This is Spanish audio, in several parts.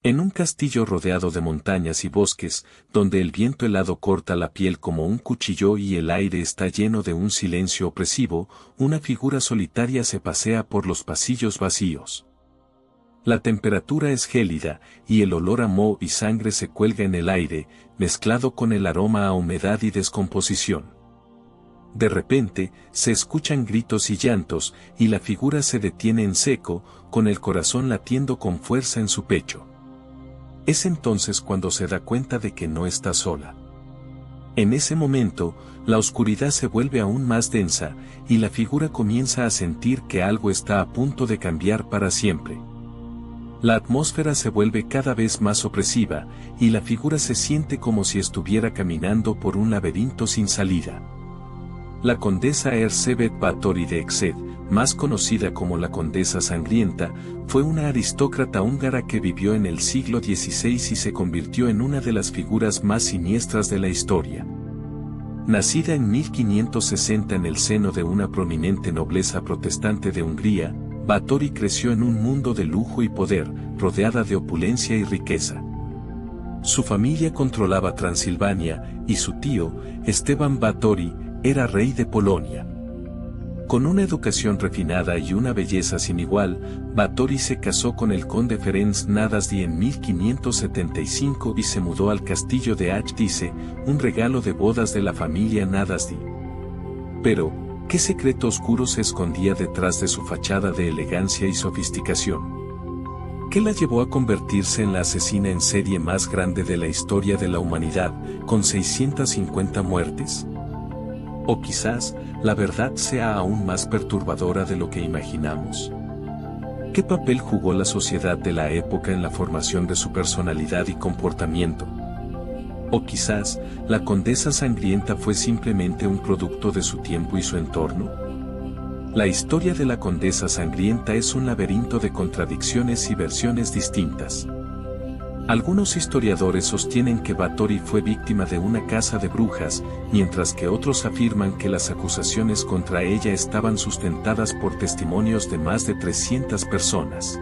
En un castillo rodeado de montañas y bosques, donde el viento helado corta la piel como un cuchillo y el aire está lleno de un silencio opresivo, una figura solitaria se pasea por los pasillos vacíos. La temperatura es gélida, y el olor a moho y sangre se cuelga en el aire, mezclado con el aroma a humedad y descomposición. De repente, se escuchan gritos y llantos, y la figura se detiene en seco, con el corazón latiendo con fuerza en su pecho. Es entonces cuando se da cuenta de que no está sola. En ese momento, la oscuridad se vuelve aún más densa, y la figura comienza a sentir que algo está a punto de cambiar para siempre. La atmósfera se vuelve cada vez más opresiva, y la figura se siente como si estuviera caminando por un laberinto sin salida. La condesa Erzsébet Báthory de Ecsed, más conocida como la Condesa Sangrienta, fue una aristócrata húngara que vivió en el siglo XVI y se convirtió en una de las figuras más siniestras de la historia. Nacida en 1560 en el seno de una prominente nobleza protestante de Hungría, Báthory creció en un mundo de lujo y poder, rodeada de opulencia y riqueza. Su familia controlaba Transilvania, y su tío, Esteban Báthory, era rey de Polonia. Con una educación refinada y una belleza sin igual, Báthory se casó con el conde Ferenc Nadasdy en 1575 y se mudó al castillo de Ágdice, un regalo de bodas de la familia Nadasdy. Pero, ¿qué secreto oscuro se escondía detrás de su fachada de elegancia y sofisticación? ¿Qué la llevó a convertirse en la asesina en serie más grande de la historia de la humanidad, con 650 muertes? O quizás, la verdad sea aún más perturbadora de lo que imaginamos. ¿Qué papel jugó la sociedad de la época en la formación de su personalidad y comportamiento? O quizás, la Condesa Sangrienta fue simplemente un producto de su tiempo y su entorno. La historia de la Condesa Sangrienta es un laberinto de contradicciones y versiones distintas. Algunos historiadores sostienen que Báthory fue víctima de una caza de brujas, mientras que otros afirman que las acusaciones contra ella estaban sustentadas por testimonios de más de 300 personas.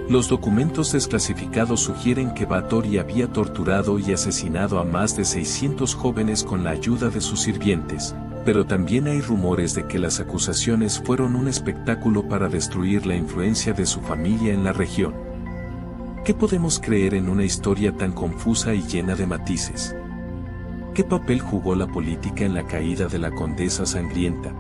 Los documentos desclasificados sugieren que Báthory había torturado y asesinado a más de 600 jóvenes con la ayuda de sus sirvientes, pero también hay rumores de que las acusaciones fueron un espectáculo para destruir la influencia de su familia en la región. ¿Qué podemos creer en una historia tan confusa y llena de matices? ¿Qué papel jugó la política en la caída de la Condesa Sangrienta?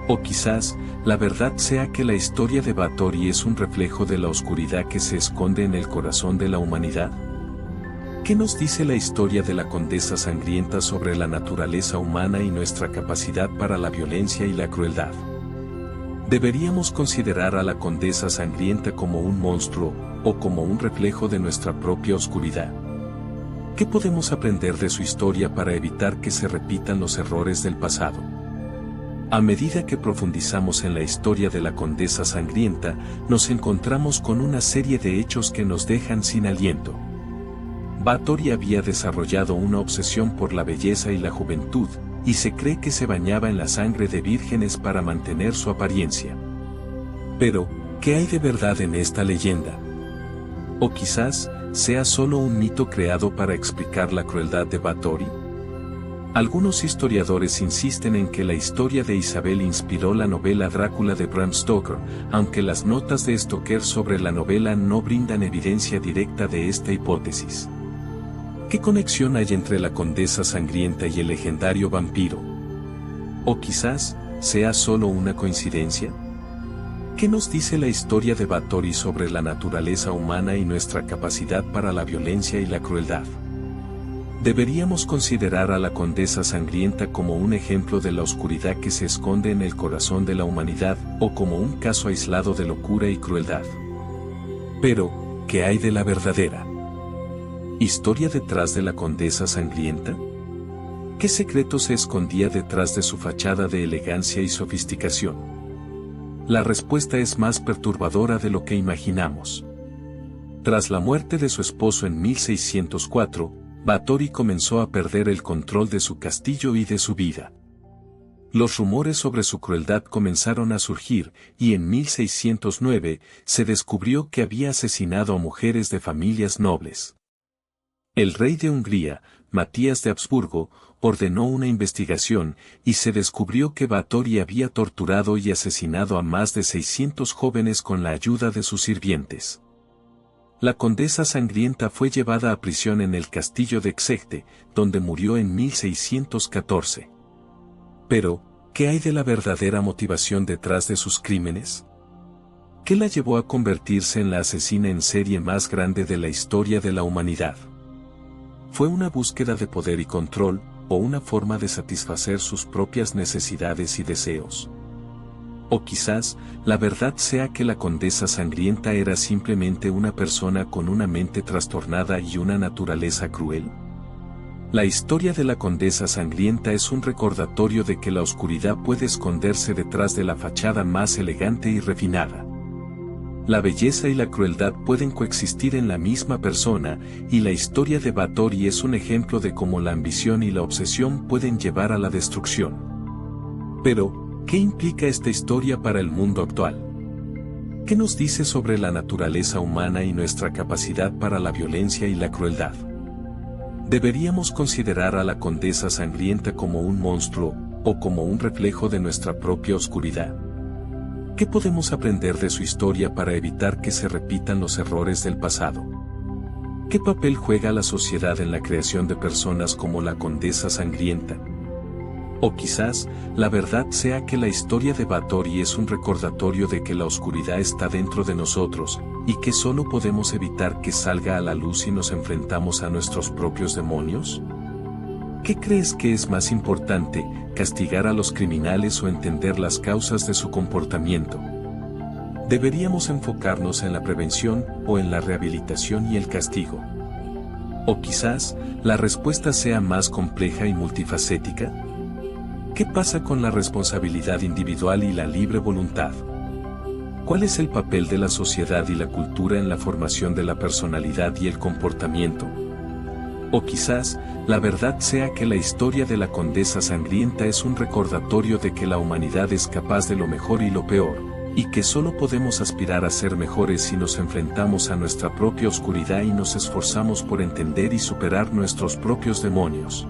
O quizás, la verdad sea que la historia de Báthory es un reflejo de la oscuridad que se esconde en el corazón de la humanidad. ¿Qué nos dice la historia de la Condesa Sangrienta sobre la naturaleza humana y nuestra capacidad para la violencia y la crueldad? ¿Deberíamos considerar a la Condesa Sangrienta como un monstruo, o como un reflejo de nuestra propia oscuridad? ¿Qué podemos aprender de su historia para evitar que se repitan los errores del pasado? A medida que profundizamos en la historia de la Condesa Sangrienta, nos encontramos con una serie de hechos que nos dejan sin aliento. Báthory había desarrollado una obsesión por la belleza y la juventud, y se cree que se bañaba en la sangre de vírgenes para mantener su apariencia. Pero, ¿qué hay de verdad en esta leyenda? O quizás, sea solo un mito creado para explicar la crueldad de Báthory. Algunos historiadores insisten en que la historia de Isabel inspiró la novela Drácula de Bram Stoker, aunque las notas de Stoker sobre la novela no brindan evidencia directa de esta hipótesis. ¿Qué conexión hay entre la Condesa Sangrienta y el legendario vampiro? ¿O quizás, sea solo una coincidencia? ¿Qué nos dice la historia de Báthory sobre la naturaleza humana y nuestra capacidad para la violencia y la crueldad? ¿Deberíamos considerar a la Condesa Sangrienta como un ejemplo de la oscuridad que se esconde en el corazón de la humanidad, o como un caso aislado de locura y crueldad? Pero, ¿qué hay de la verdadera historia detrás de la Condesa Sangrienta? ¿Qué secreto se escondía detrás de su fachada de elegancia y sofisticación? La respuesta es más perturbadora de lo que imaginamos. Tras la muerte de su esposo en 1604, Báthory comenzó a perder el control de su castillo y de su vida. Los rumores sobre su crueldad comenzaron a surgir, y en 1609 se descubrió que había asesinado a mujeres de familias nobles. El rey de Hungría, Matías de Habsburgo, ordenó una investigación, y se descubrió que Báthory había torturado y asesinado a más de 600 jóvenes con la ayuda de sus sirvientes. La condesa sangrienta fue llevada a prisión en el castillo de Exegte, donde murió en 1614. Pero, ¿qué hay de la verdadera motivación detrás de sus crímenes? ¿Qué la llevó a convertirse en la asesina en serie más grande de la historia de la humanidad? ¿Fue una búsqueda de poder y control, o una forma de satisfacer sus propias necesidades y deseos? O quizás, la verdad sea que la condesa sangrienta era simplemente una persona con una mente trastornada y una naturaleza cruel. La historia de la condesa sangrienta es un recordatorio de que la oscuridad puede esconderse detrás de la fachada más elegante y refinada. La belleza y la crueldad pueden coexistir en la misma persona, y la historia de Báthory es un ejemplo de cómo la ambición y la obsesión pueden llevar a la destrucción. Pero, ¿qué implica esta historia para el mundo actual? ¿Qué nos dice sobre la naturaleza humana y nuestra capacidad para la violencia y la crueldad? ¿Deberíamos considerar a la condesa sangrienta como un monstruo, o como un reflejo de nuestra propia oscuridad? ¿Qué podemos aprender de su historia para evitar que se repitan los errores del pasado? ¿Qué papel juega la sociedad en la creación de personas como la condesa sangrienta? O quizás, la verdad sea que la historia de Báthory es un recordatorio de que la oscuridad está dentro de nosotros, y que solo podemos evitar que salga a la luz si nos enfrentamos a nuestros propios demonios. ¿Qué crees que es más importante, castigar a los criminales o entender las causas de su comportamiento? ¿Deberíamos enfocarnos en la prevención o en la rehabilitación y el castigo? O quizás, la respuesta sea más compleja y multifacética. ¿Qué pasa con la responsabilidad individual y la libre voluntad? ¿Cuál es el papel de la sociedad y la cultura en la formación de la personalidad y el comportamiento? O quizás, la verdad sea que la historia de la condesa sangrienta es un recordatorio de que la humanidad es capaz de lo mejor y lo peor, y que solo podemos aspirar a ser mejores si nos enfrentamos a nuestra propia oscuridad y nos esforzamos por entender y superar nuestros propios demonios.